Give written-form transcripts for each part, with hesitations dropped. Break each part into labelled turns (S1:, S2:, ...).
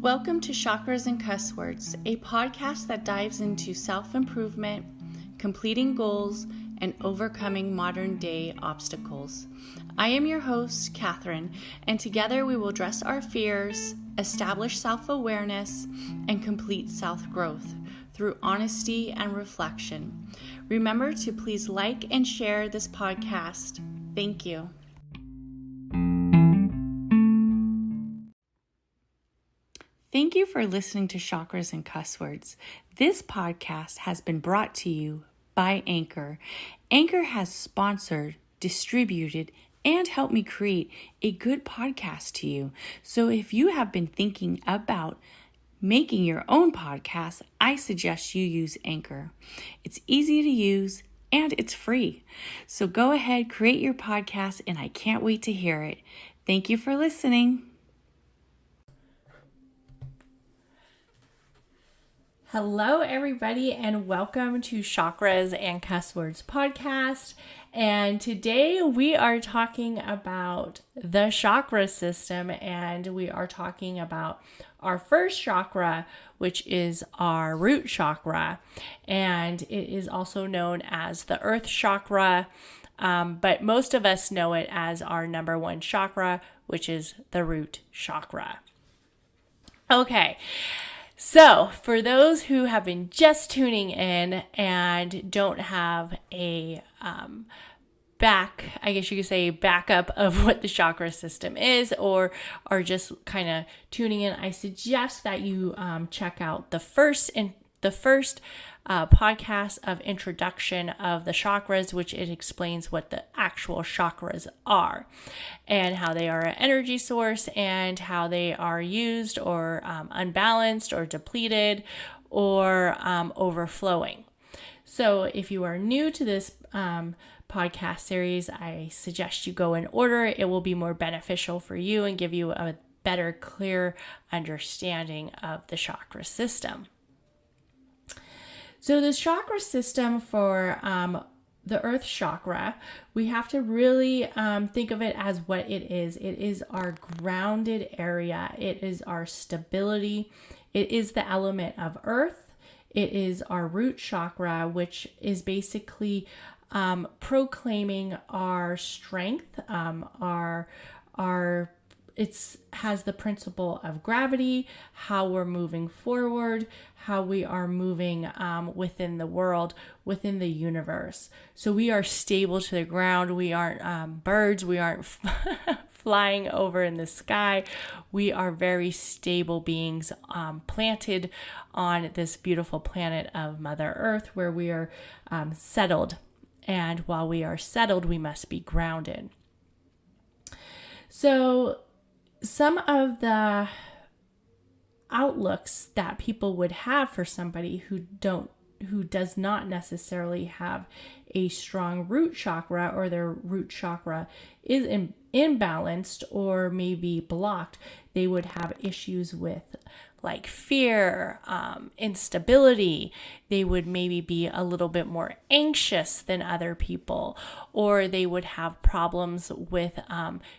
S1: Welcome to Chakras and Cusswords, a podcast that dives into self-improvement, completing goals, and overcoming modern-day obstacles. I am your host, Catherine, and together we will address our fears, establish self-awareness, and complete self-growth through honesty and reflection. Remember to please like and share this podcast. Thank you. Thank you for listening to Chakras and Cusswords. This podcast has been brought to you by Anchor. Anchor has sponsored, distributed, and helped me create a good podcast to you. So if you have been thinking about making your own podcast, I suggest you use Anchor. It's easy to use and it's free. So go ahead, create your podcast, and I can't wait to hear it. Thank you for listening. Hello, everybody, and welcome to Chakras and Cusswords podcast. And today we are talking about the chakra system, and we are talking about our first chakra, which is our root chakra, and it is also known as the earth chakra, but most of us know it as our number one chakra, which is the root chakra. Okay. So, for those who have been just tuning in and don't have a backup of what the chakra system is, or are just kind of tuning in, I suggest that you check out the first podcast of introduction of the chakras, which it explains what the actual chakras are and how they are an energy source and how they are used or unbalanced or depleted or overflowing. So if you are new to this podcast series, I suggest you go in order. It will be more beneficial for you and give you a better, clear understanding of the chakra system. So the chakra system for the earth chakra, we have to really think of it as what it is. It is our grounded area. It is our stability. It is the element of earth. It is our root chakra, which is basically proclaiming our strength, it has the principle of gravity, how we're moving forward, how we are moving within the world, within the universe. So we are stable to the ground. We aren't birds. We aren't flying over in the sky. We are very stable beings planted on this beautiful planet of Mother Earth, where we are settled. And while we are settled, we must be grounded. So some of the outlooks that people would have for somebody who does not necessarily have a strong root chakra, or their root chakra is imbalanced or maybe blocked, they would have issues with like fear, instability. They would maybe be a little bit more anxious than other people, or they would have problems with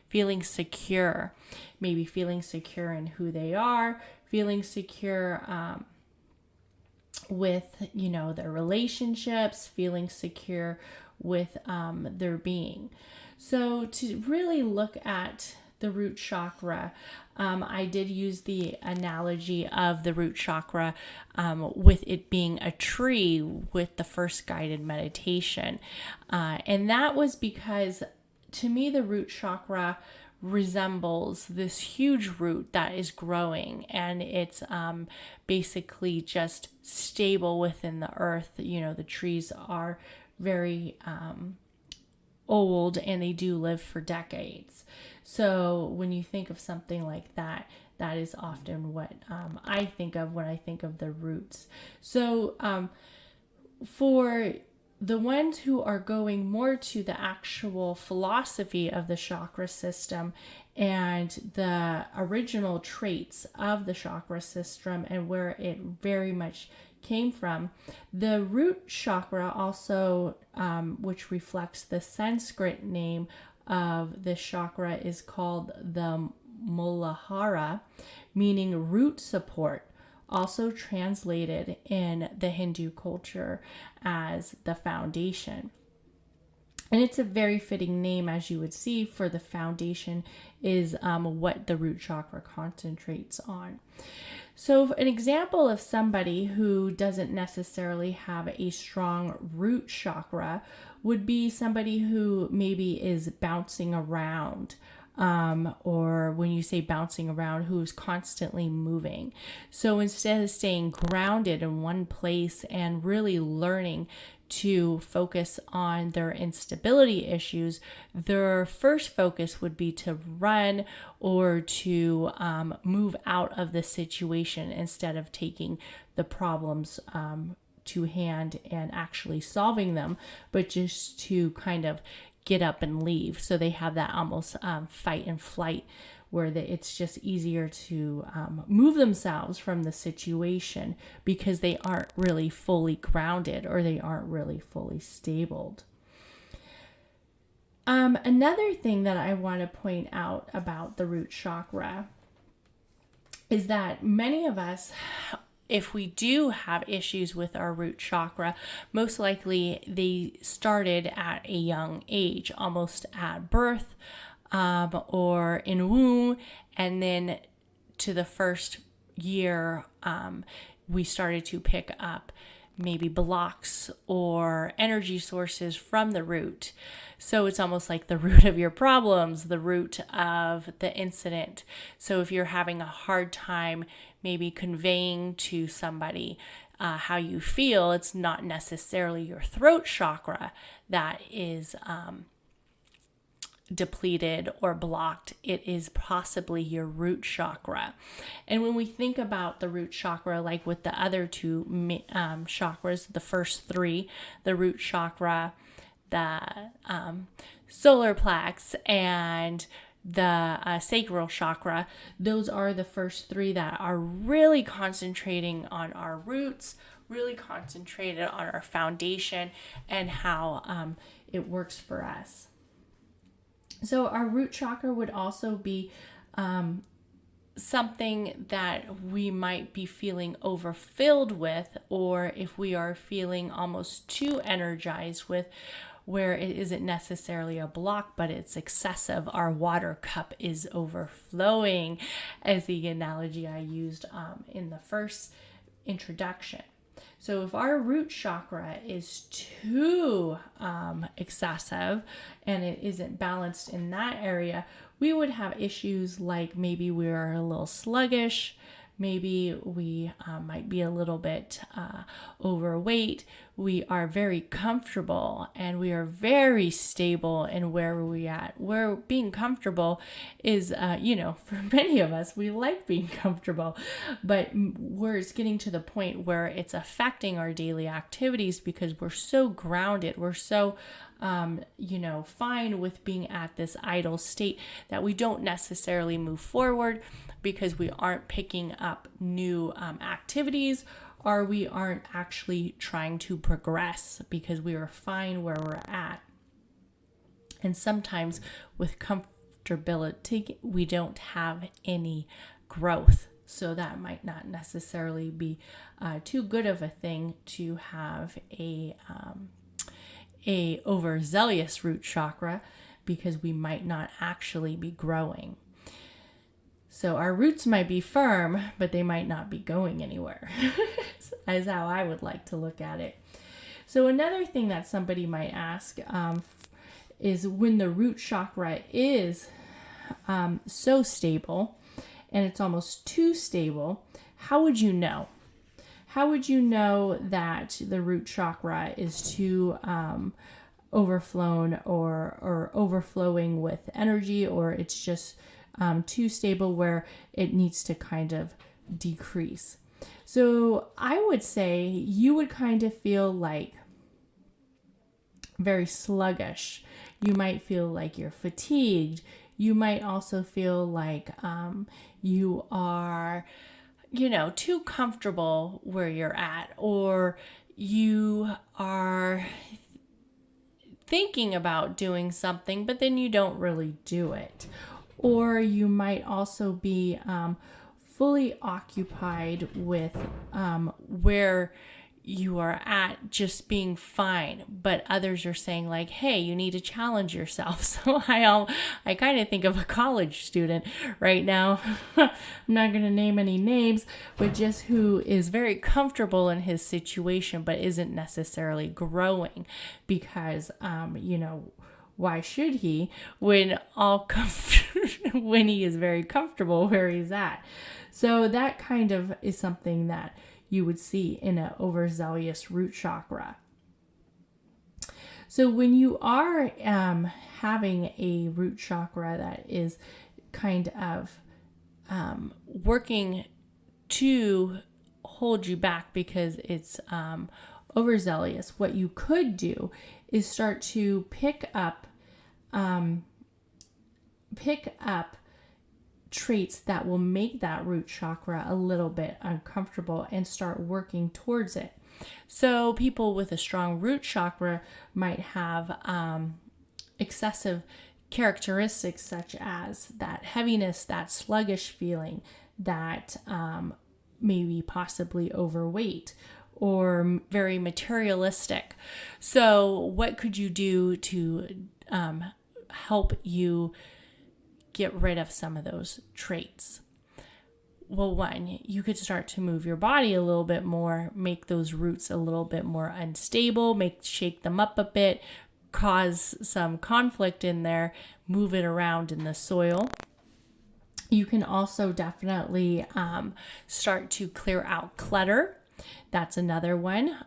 S1: feeling secure, maybe feeling secure in who they are, feeling secure with, their relationships, feeling secure with their being. So to really look at the root chakra, I did use the analogy of the root chakra with it being a tree with the first guided meditation. And that was because, to me, the root chakra resembles this huge root that is growing, and it's basically just stable within the earth. The trees are very old, and they do live for decades. So when you think of something like that, that is often what I think of when I think of the roots. So for the ones who are going more to the actual philosophy of the chakra system and the original traits of the chakra system and where it very much came from, the root chakra also, which reflects the Sanskrit name of this chakra, is called the Muladhara, meaning root support, also translated in the Hindu culture as the foundation. And it's a very fitting name, as you would see, for the foundation is what the root chakra concentrates on. So an example of somebody who doesn't necessarily have a strong root chakra would be somebody who maybe is bouncing around, or when you say bouncing around, who's constantly moving. So instead of staying grounded in one place and really learning to focus on their instability issues, their first focus would be to run or to move out of the situation instead of taking the problems to hand and actually solving them, but just to kind of get up and leave. So they have that almost fight and flight, where it's just easier to move themselves from the situation because they aren't really fully grounded or they aren't really fully stable. Another thing that I want to point out about the root chakra is that many of us, if we do have issues with our root chakra, most likely they started at a young age, almost at birth, or in womb, and then to the first year, we started to pick up maybe blocks or energy sources from the root. So it's almost like the root of your problems, the root of the incident. So if you're having a hard time maybe conveying to somebody how you feel, it's not necessarily your throat chakra that is depleted or blocked. It is possibly your root chakra. And when we think about the root chakra, like with the other two chakras, the first three, the root chakra, the solar plex, and the sacral chakra, those are the first three that are really concentrating on our roots, really concentrated on our foundation and how it works for us. So our root chakra would also be something that we might be feeling overfilled with, or if we are feeling almost too energized with, where it isn't necessarily a block, but it's excessive. Our water cup is overflowing, as the analogy I used in the first introduction. So if our root chakra is too excessive and it isn't balanced in that area, we would have issues like maybe we're a little sluggish, maybe we might be a little bit overweight. We are very comfortable and we are very stable in where we're at. Where being comfortable is, for many of us, we like being comfortable, but where it's getting to the point where it's affecting our daily activities because we're so grounded, we're so fine with being at this idle state that we don't necessarily move forward because we aren't picking up new activities, or we aren't actually trying to progress because we are fine where we're at. And sometimes with comfortability, we don't have any growth. So that might not necessarily be too good of a thing to have a overzealous root chakra, because we might not actually be growing. So our roots might be firm, but they might not be going anywhere. Is how I would like to look at it. So another thing that somebody might ask is when the root chakra is so stable and it's almost too stable, how would you know? How would you know that the root chakra is too overflown or overflowing with energy, or it's just too stable where it needs to kind of decrease? So I would say you would kind of feel like very sluggish. You might feel like you're fatigued. You might also feel like you are, too comfortable where you're at, or you are thinking about doing something, but then you don't really do it. or you might also be fully occupied with where you are at, just being fine, but others are saying like, hey, you need to challenge yourself. So I kind of think of a college student right now. I'm not going to name any names, but just who is very comfortable in his situation, but isn't necessarily growing because, why should he when when he is very comfortable where he's at? So that kind of is something that you would see in an overzealous root chakra. So when you are having a root chakra that is kind of working to hold you back because it's overzealous, what you could do is start to pick up traits that will make that root chakra a little bit uncomfortable and start working towards it. So people with a strong root chakra might have excessive characteristics such as that heaviness, that sluggish feeling, that maybe possibly overweight or very materialistic. So what could you do to help you get rid of some of those traits? Well, one, you could start to move your body a little bit more, make those roots a little bit more unstable, shake them up a bit, cause some conflict in there, move it around in the soil. You can also definitely start to clear out clutter. That's another one.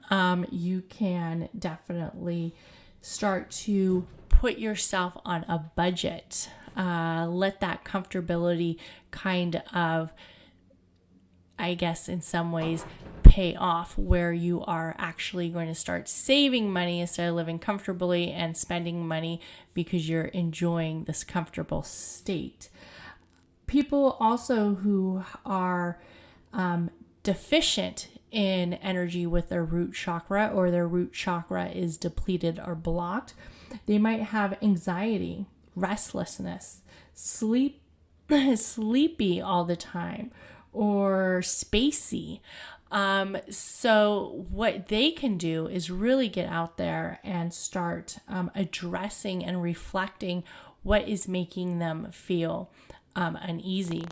S1: You can definitely start to put yourself on a budget. Let that comfortability kind of, I guess, in some ways pay off, where you are actually going to start saving money instead of living comfortably and spending money because you're enjoying this comfortable state. People also who are deficient in energy with their root chakra, or their root chakra is depleted or blocked, they might have anxiety, restlessness, sleepy all the time, or spacey. So what they can do is really get out there and start addressing and reflecting what is making them feel uneasy.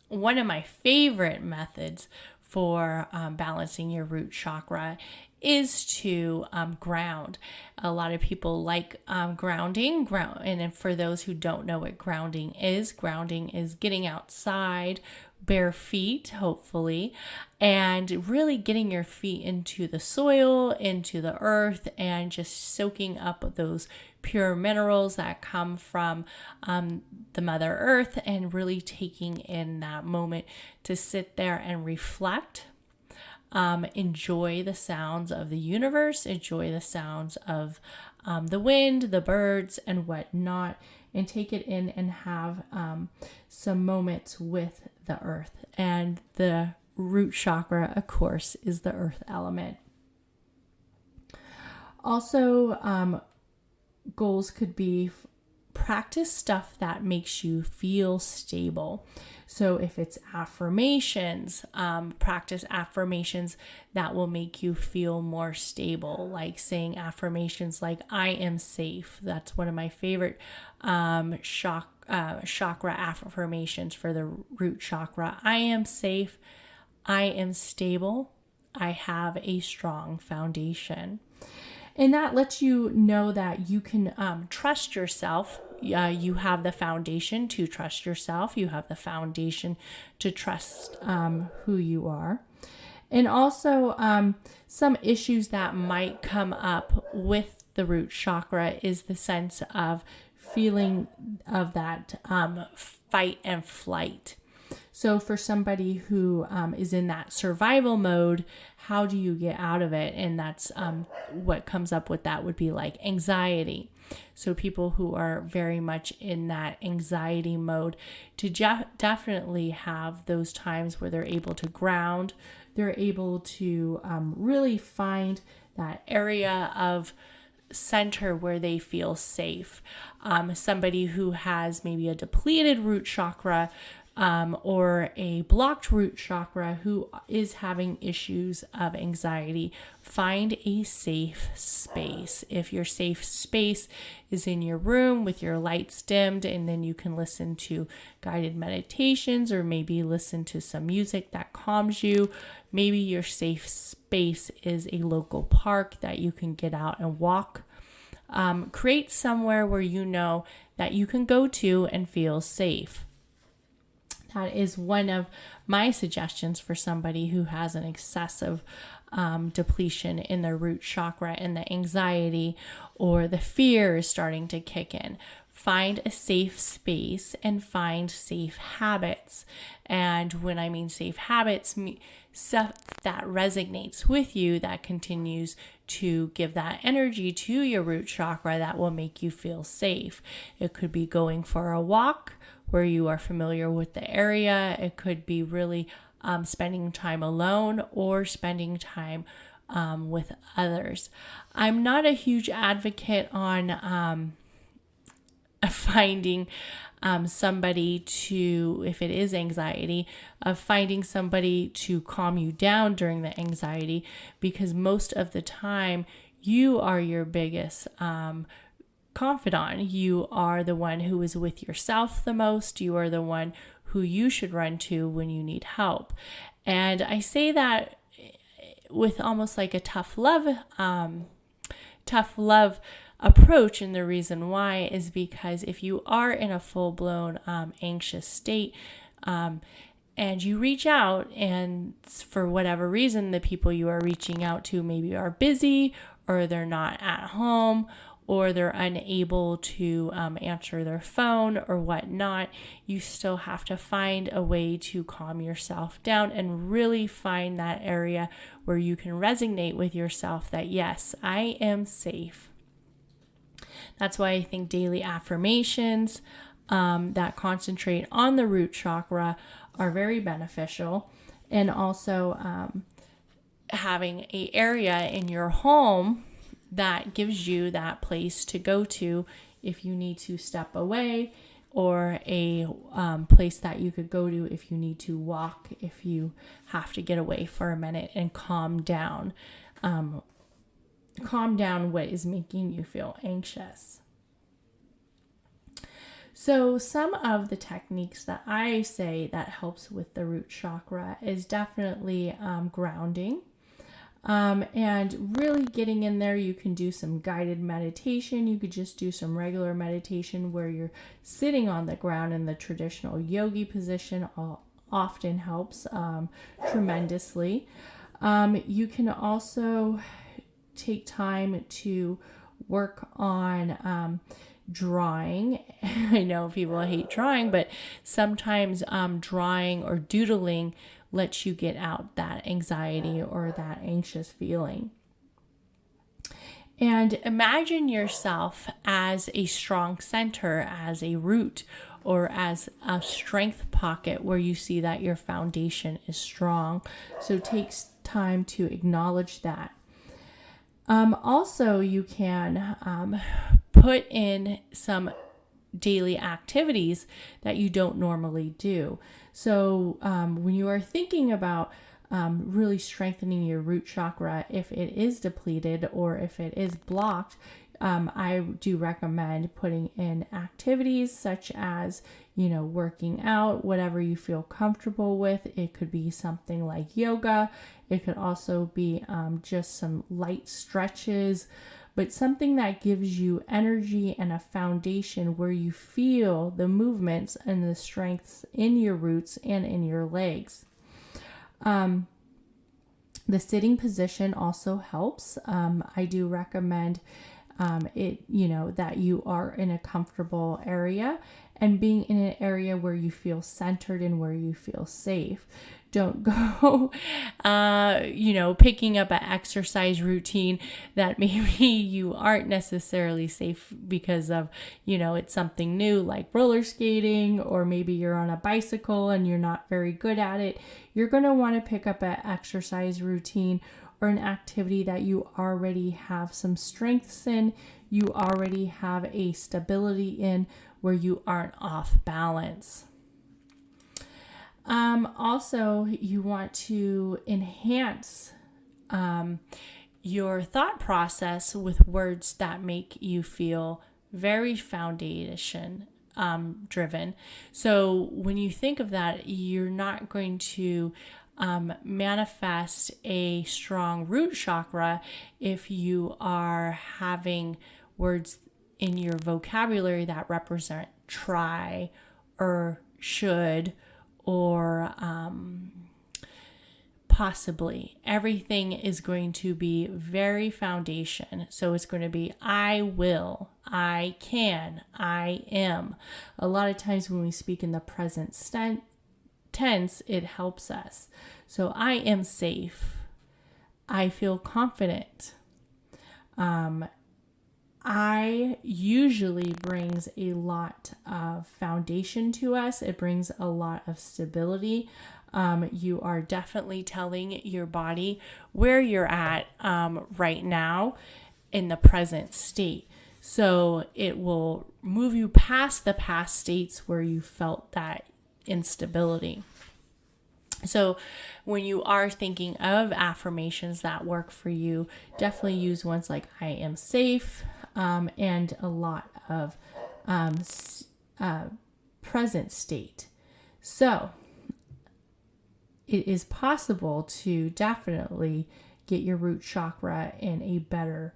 S1: One of my favorite methods for balancing your root chakra is to ground. A lot of people like grounding. And for those who don't know what grounding is getting outside, bare feet, hopefully, and really getting your feet into the soil, into the earth, and just soaking up those pure minerals that come from the Mother Earth, and really taking in that moment to sit there and reflect. Enjoy the sounds of the universe, enjoy the sounds of the wind, the birds, and whatnot, and take it in and have some moments with the earth. And the root chakra, of course, is the earth element. Also, goals could be practice stuff that makes you feel stable. So if it's affirmations, practice affirmations that will make you feel more stable, like saying affirmations like, I am safe. That's one of my favorite chakra affirmations for the root chakra. I am safe. I am stable. I have a strong foundation. And that lets you know that you can trust yourself. You have the foundation to trust yourself. You have the foundation to trust who you are. And also some issues that might come up with the root chakra is the sense of feeling of that fight and flight. So for somebody who is in that survival mode, how do you get out of it? And that's what comes up with that would be like anxiety. So people who are very much in that anxiety mode, to definitely have those times where they're able to ground, they're able to really find that area of center where they feel safe. Somebody who has maybe a depleted root chakra or a blocked root chakra who is having issues of anxiety, find a safe space. If your safe space is in your room with your lights dimmed, and then you can listen to guided meditations or maybe listen to some music that calms you. Maybe your safe space is a local park that you can get out and walk. Create somewhere where you know that you can go to and feel safe. That is one of my suggestions for somebody who has an excessive depletion in their root chakra, and the anxiety or the fear is starting to kick in. Find a safe space and find safe habits. And when I mean safe habits, stuff that resonates with you, that continues to give that energy to your root chakra that will make you feel safe. It could be going for a walk where you are familiar with the area. It could be really spending time alone or spending time with others. I'm not a huge advocate on finding somebody to, if it is anxiety, of finding somebody to calm you down during the anxiety, because most of the time you are your biggest confidant. You are the one who is with yourself the most. You are the one who you should run to when you need help. And I say that with almost like a tough love approach. And the reason why is because if you are in a full-blown anxious state, and you reach out, and for whatever reason, the people you are reaching out to maybe are busy, or they're not at home, or they're unable to answer their phone or whatnot, you still have to find a way to calm yourself down and really find that area where you can resonate with yourself that, yes, I am safe. That's why I think daily affirmations that concentrate on the root chakra are very beneficial. And also having an area in your home that gives you that place to go to if you need to step away, or a place that you could go to if you need to walk, if you have to get away for a minute and calm down what is making you feel anxious. So some of the techniques that I say that helps with the root chakra is definitely grounding. And really getting in there. You can do some guided meditation. You could just do some regular meditation where you're sitting on the ground in the traditional yogi position. Often helps tremendously. You can also take time to work on drawing. I know people hate drawing, but sometimes drawing or doodling lets you get out that anxiety or that anxious feeling. And imagine yourself as a strong center, as a root, or as a strength pocket where you see that your foundation is strong. So it takes time to acknowledge that. Also, you can put in some daily activities that you don't normally do. So when you are thinking about really strengthening your root chakra, if it is depleted or if it is blocked, I do recommend putting in activities such as, working out, whatever you feel comfortable with. It could be something like yoga. It could also be just some light stretches, but something that gives you energy and a foundation where you feel the movements and the strengths in your roots and in your legs. The sitting position also helps. I do recommend that you are in a comfortable area and being in an area where you feel centered and where you feel safe. Don't go, picking up an exercise routine that maybe you aren't necessarily safe because of, it's something new like roller skating, or maybe you're on a bicycle and you're not very good at it. You're going to want to pick up an exercise routine or an activity that you already have some strengths in, you already have a stability in, where you aren't off balance. Also, you want to enhance your thought process with words that make you feel very foundation driven. So when you think of that, you're not going to manifest a strong root chakra if you are having words in your vocabulary that represent try or should or possibly. Everything is going to be very foundation. So it's going to be I will, I can, I am. A lot of times when we speak in the present tense, it helps us. So I am safe. I feel confident. I usually brings a lot of foundation to us. It brings a lot of stability. You are definitely telling your body where you're at right now in the present state. So it will move you past the past states where you felt that instability. So when you are thinking of affirmations that work for you, definitely use ones like I am safe, and a lot of present state. So it is possible to definitely get your root chakra in a better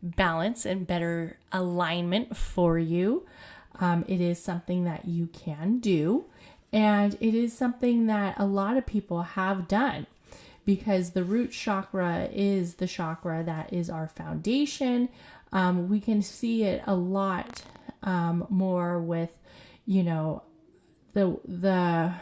S1: balance and better alignment for you. It is something that you can do, and it is something that a lot of people have done, because the root chakra is the chakra that is our foundation. We can see it a lot more with, the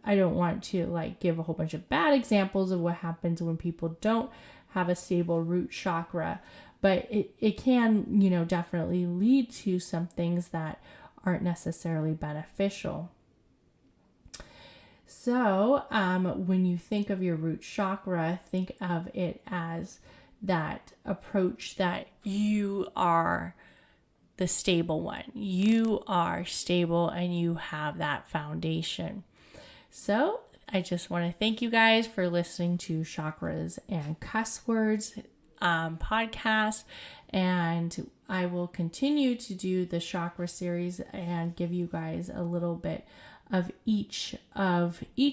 S1: I don't want to give a whole bunch of bad examples of what happens when people don't have a stable root chakra, but it can, definitely lead to some things that aren't necessarily beneficial. So when you think of your root chakra, think of it as that approach that you are the stable one. You are stable and you have that foundation. So I just want to thank you guys for listening to Chakras and Cusswords podcast. And I will continue to do the chakra series and give you guys a little bit of each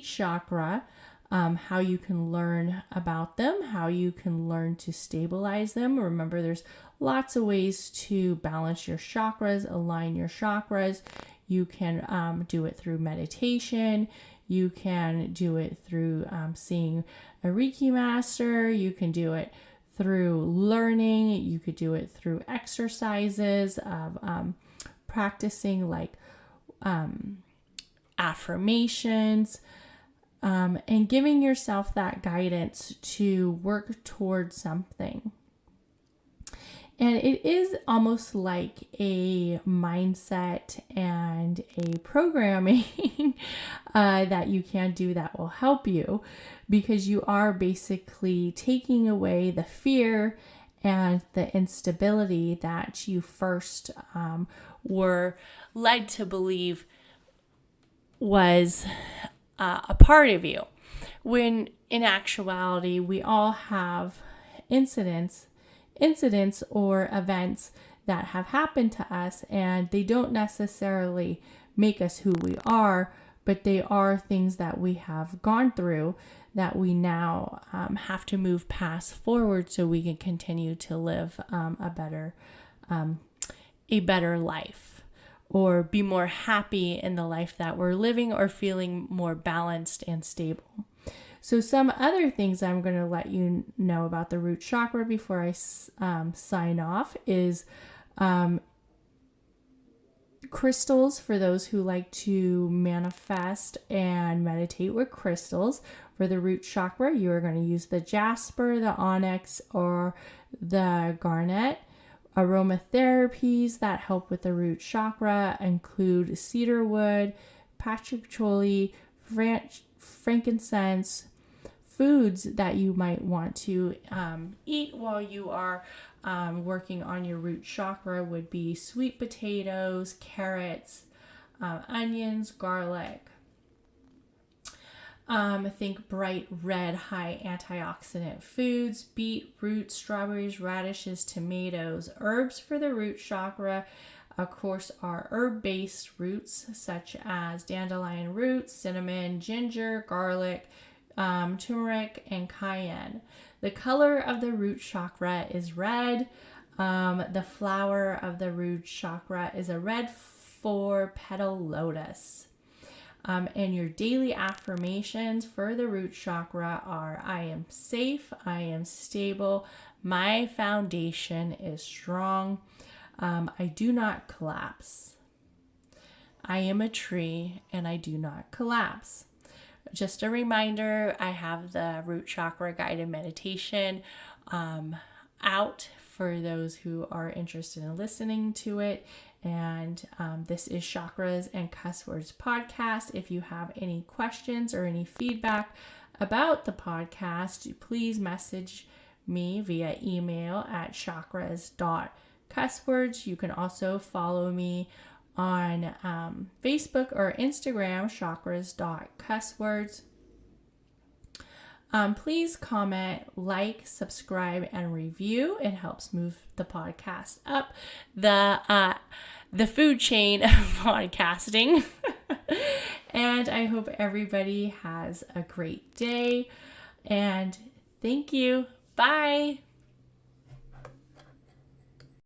S1: chakra, how you can learn about them, how you can learn to stabilize them. Remember, there's lots of ways to balance your chakras, align your chakras. You can do it through meditation. You can do it through seeing a Reiki master. You can do it through learning. You could do it through exercises of practicing affirmations, and giving yourself that guidance to work towards something. And it is almost like a mindset and a programming that you can do that will help you, because you are basically taking away the fear and the instability that you first were led to believe was a part of you, when in actuality we all have incidents or events that have happened to us, and they don't necessarily make us who we are, but they are things that we have gone through that we now have to move past forward so we can continue to live a better life, or be more happy in the life that we're living, or feeling more balanced and stable. So some other things I'm going to let you know about the root chakra before I sign off is crystals. For those who like to manifest and meditate with crystals, for the root chakra, you are going to use the Jasper, the Onyx, or the Garnet. Aromatherapies that help with the root chakra include cedarwood, patchouli, frankincense, foods that you might want to eat while you are working on your root chakra would be sweet potatoes, carrots, onions, garlic. Think bright red, high antioxidant foods, beetroot, strawberries, radishes, tomatoes. Herbs for the root chakra, of course, are herb-based roots such as dandelion roots, cinnamon, ginger, garlic, turmeric, and cayenne. The color of the root chakra is red. The flower of the root chakra is a red 4-petal lotus. And your daily affirmations for the root chakra are: I am safe, I am stable, my foundation is strong, I do not collapse. I am a tree and I do not collapse. Just a reminder, I have the root chakra guided meditation out for those who are interested in listening to it. And this is Chakras and Cusswords podcast. If you have any questions or any feedback about the podcast, please message me via email at Chakras.Cusswords. You can also follow me on Facebook or Instagram, Chakras.Cusswords. Please comment, like, subscribe, and review. It helps move the podcast up the food chain of podcasting. And I hope everybody has a great day. And thank you. Bye.